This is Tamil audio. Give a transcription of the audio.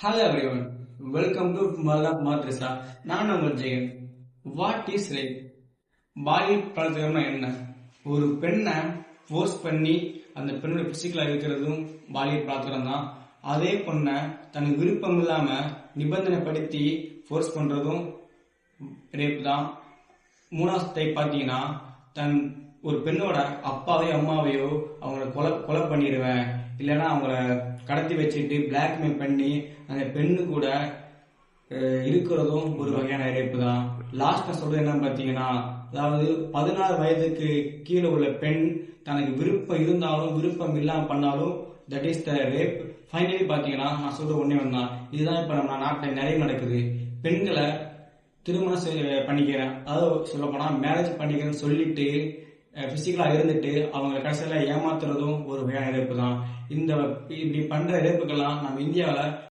Hello everyone, welcome to Malap Madrasa. நான் உங்கள் ஜெயன். What is rape? பாலியல் பலாத்காரம்னா என்ன? ஒரு பெண்ணை ஃபோர்ஸ் பண்ணி அந்த பெண்ணோட பிசிக்கலா இருக்கிறதும் பாலியல் பலாத்காரம் தான். அதே பொண்ணை தனக்கு விருப்பம் இல்லாம நிபந்தனைப்படுத்தி ஃபோர்ஸ் பண்றதும் ரேப் தான். மூணாவது டைப் பார்த்தீங்கன்னா, ஒரு பெண்ணோட அப்பாவையோ அம்மாவையோ அவங்கள கொலை பண்ணிடுவேன், இல்லைன்னா அவங்கள கடத்தி வச்சுட்டு பிளாக்மெயில் பண்ணி அந்த பெண்ணு கூட இருக்கிறதும் ஒரு வகையான ரேப்பு தான். லாஸ்ட் நான் சொல்றது என்னன்னு பார்த்தீங்கன்னா, அதாவது 16 வயதுக்கு கீழே உள்ள பெண் தனக்கு விருப்பம் இருந்தாலும் விருப்பம் இல்லாம பண்ணாலும் that is the rape. Finally பார்த்தீங்கன்னா, நான் சொல்ற ஒன்னே ஒன்றுதான், இதுதான் இப்போ நம்ம நாட்டில் நிறைய நடக்குது. பெண்களை திருமணம் பண்ணிக்கிறேன், அதாவது சொல்ல போனா மேரேஜ் பண்ணிக்கிறேன்னு சொல்லிட்டு பிசிக்கலா இருந்துட்டு அவங்க கடைசியில ஏமாத்துறதும் ஒரு வகையான ரேப்பு தான். இப்படி பண்ற ரேப்புக்கெல்லாம் நம்ம இந்தியாவில